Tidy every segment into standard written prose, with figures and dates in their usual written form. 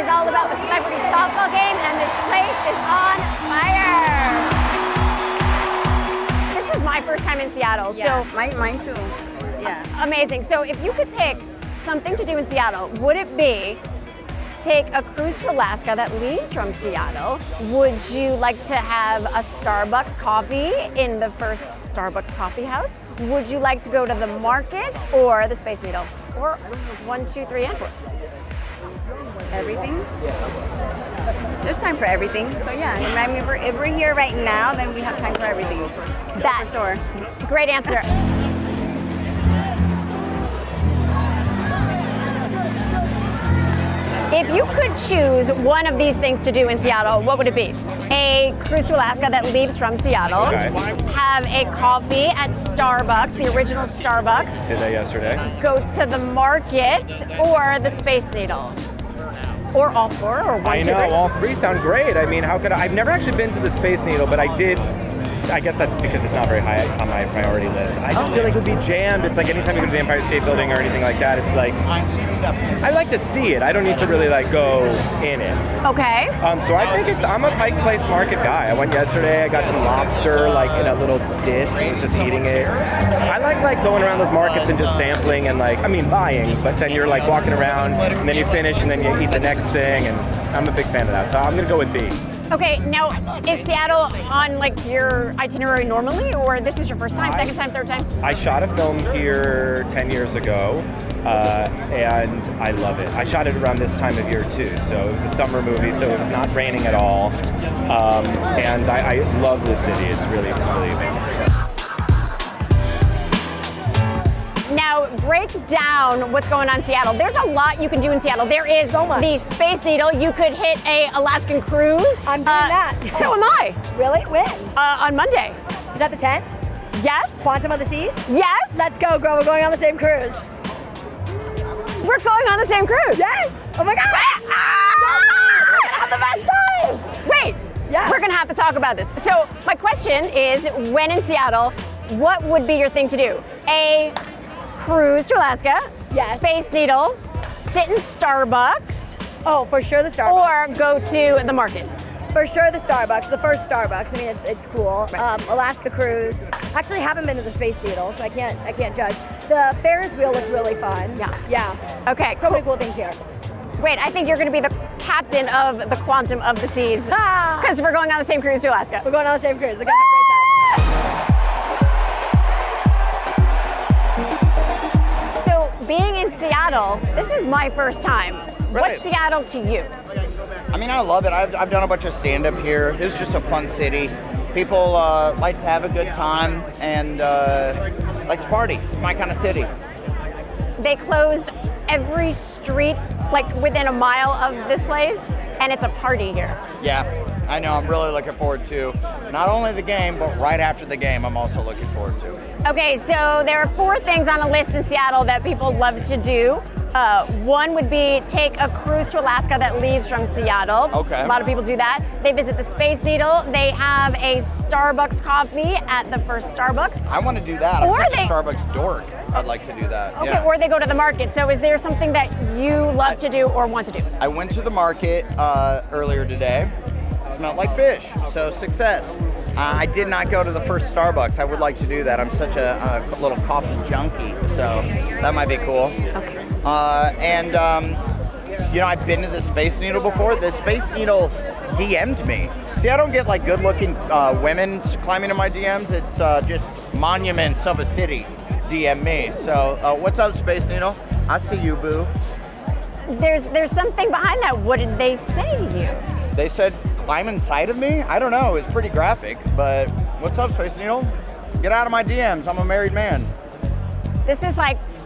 is all about the celebrity softball game, and this place is on fire. This is my first time in Seattle, Yeah, so mine too. Yeah. amazing. So if you could pick something to do in Seattle, would it be take a cruise to Alaska that leaves from Seattle? Would you like to have a Starbucks coffee in the first Starbucks coffee house? Would you like to go to the market or the Space Needle? Or 1, 2, 3, and 4? Everything? There's time for everything. So yeah, I mean, if we're here right now, then we have time for everything. That, for sure. Great answer. If you could choose one of these things to do in Seattle, what would it be? A cruise to Alaska that leaves from Seattle. Okay. Have a coffee at Starbucks, the original Starbucks. Did that yesterday. Go to the market or the Space Needle. Or all 4, or 1, 2, 3. I know, all 3 sound great. I mean, how could I've never actually been to the Space Needle, but I did. I guess that's because it's not very high on my priority list. I just feel like it would be jammed. It's like anytime you go to the Empire State Building or anything like that, it's like, I like to see it. I don't need to really like go in it. Okay. So I think I'm a Pike Place Market guy. I went yesterday, I got some lobster like in a little dish and was just eating it. I like going around those markets and just sampling and buying, but then you're like walking around and then you finish and then you eat the next thing, and I'm a big fan of that. So I'm gonna go with B. Okay, now is Seattle on your itinerary normally, or this is your first time, second time, third time? I shot a film here 10 years ago, and I love it. I shot it around this time of year too, so it was a summer movie, so it was not raining at all, and I love the city. It's really amazing. Now, break down what's going on in Seattle. There's a lot you can do in Seattle. There is So much. the Space Needle. You could hit a Alaskan cruise. I'm doing that. So am I. Really? When? On Monday. Is that the 10th? Yes. Quantum of the Seas? Yes. Let's go, girl. We're going on the same cruise. We're going on the same cruise. Yes. Oh my God. We're gonna have the best time. Wait. Yeah. We're gonna have to talk about this. So my question is, when in Seattle, what would be your thing to do? A cruise to Alaska. Yes. Space Needle. Sit in Starbucks. Oh, for sure the Starbucks. Or go to the market. For sure the Starbucks, the first Starbucks. I mean, it's cool. Alaska cruise. Actually, haven't been to the Space Needle, so I can't judge. The Ferris wheel looks really fun. Yeah. Yeah. Okay. So many cool things here. Wait, I think you're going to be the captain of the Quantum of the Seas because we're going on the same cruise to Alaska. We're going on the same cruise. We're gonna have a great time. So, being in Seattle, this is my first time. Really? What's Seattle to you? I mean, I love it. I've done a bunch of stand-up here. It's just a fun city. People like to have a good time and like to party. It's my kind of city. They closed every street within a mile of this place, and it's a party here. Yeah, I know. I'm really looking forward to not only the game, but right after the game, I'm also looking forward to. Okay, so there are 4 things on a list in Seattle that people love to do. One would be take a cruise to Alaska that leaves from Seattle. Okay. A lot of people do that. They visit the Space Needle. They have a Starbucks coffee at the first Starbucks. I want to do that. Or I'm such they- a Starbucks dork. I'd like to do that. Okay, Yeah. or they go to the market. So is there something that you love to do or want to do? I went to the market earlier today. Smelled like fish, so success. I did not go to the first Starbucks. I would like to do that. I'm such a little coffee junkie, so that might be cool. Okay. I've been to the Space Needle before. The Space Needle DM'd me. See, I don't get good-looking women climbing in my DMs. It's just monuments of a city DM me. So, what's up, Space Needle? I see you, boo. There's something behind that. What did they say to you? They said, climb inside of me? I don't know. It's pretty graphic, but what's up, Space Needle? Get out of my DMs. I'm a married man. This is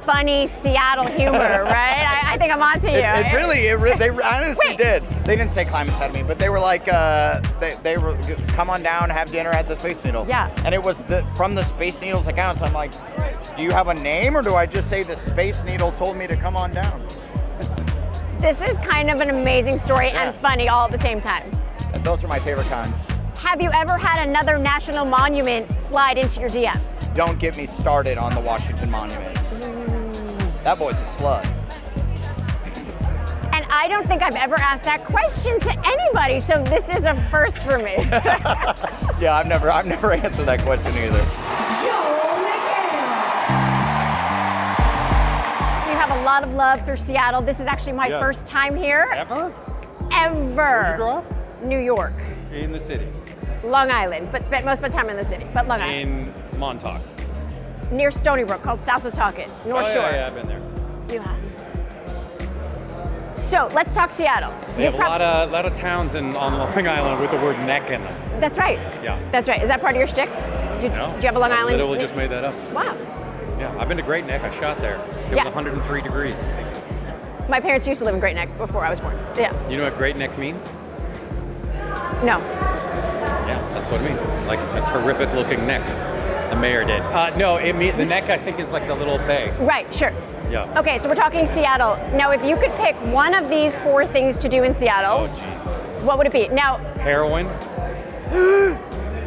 funny Seattle humor, right? I think I'm onto you. They honestly Wait. did. They didn't say climb inside of me, but they were like, they were, come on down, have dinner at the Space Needle. Yeah. And it was from the Space Needle's account, so I'm like, do you have a name, or do I just say the Space Needle told me to come on down? This is kind of an amazing story Yeah. and funny all at the same time. Those are my favorite kinds. Have you ever had another national monument slide into your DMs? Don't get me started on the Washington Monument. That boy's a slug. And I don't think I've ever asked that question to anybody, so this is a first for me. Yeah, I've never answered that question either. So you have a lot of love for Seattle. This is actually my first time here. Ever? Ever. Where'd you grow up? New York. In the city. Long Island, but spent most of my time in the city, but Long Island. In Montauk. Near Stony Brook, called Southsatucket, North Shore. Yeah, I've been there. You have. So let's talk Seattle. They have a lot of towns on Long Island with the word neck in them. That's right. Yeah. That's right. Is that part of your shtick? Do you have a Long I Island? literally just made that up. Wow. Yeah, I've been to Great Neck. I shot there. It was 103 degrees. My parents used to live in Great Neck before I was born. Yeah. You know what Great Neck means? No. Yeah, that's what it means. Like a terrific looking neck. The mayor did. No, the neck I think is like the little bay. Right, sure. Yeah. Okay, so we're talking Seattle. Now, if you could pick one of these 4 things to do in Seattle, Oh, jeez. what would it be? Now, Heroin.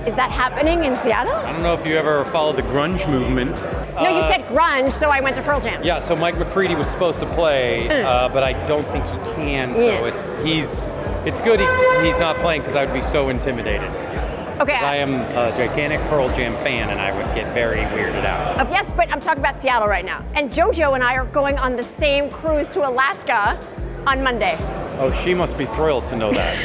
is that happening in Seattle? I don't know if you ever followed the grunge movement. No, you said grunge, so I went to Pearl Jam. Yeah, so Mike McCready was supposed to play, but I don't think he can. So it's good he's not playing because I would be so intimidated. Okay. I am a gigantic Pearl Jam fan, and I would get very weirded out. Yes, but I'm talking about Seattle right now. And JoJo and I are going on the same cruise to Alaska on Monday. Oh, she must be thrilled to know that.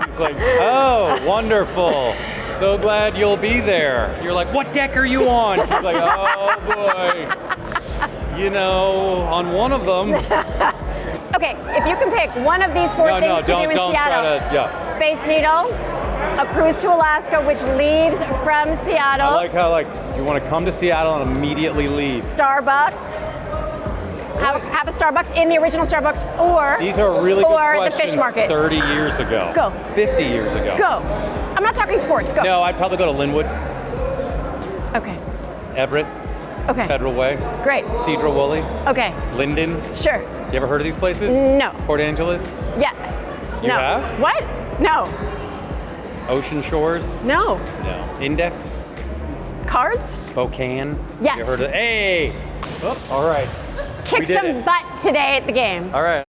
She's like, oh, wonderful. So glad you'll be there. You're like, what deck are you on? She's like, oh boy. You know, on one of them. Okay, if you can pick one of these 4 things to do in Seattle, Space Needle, a cruise to Alaska, which leaves from Seattle. I like how you want to come to Seattle and immediately leave. Starbucks. Have a Starbucks in the original Starbucks, or these are really good or the questions. fish market. 30 years ago. Go. 50 years ago. Go. I'm not talking sports. Go. No, I'd probably go to Linwood, Okay. Everett, Okay. Federal Way, Great. Cedar Woolley, Okay. Linden. Sure. You ever heard of these places? No. Port Angeles, Yes. You no. have? What? No. Ocean Shores. No. No. Index, Cards? Spokane. Yes. You ever heard of? Hey. Oh, all right. Kick We did some it. butt today at the game. All right.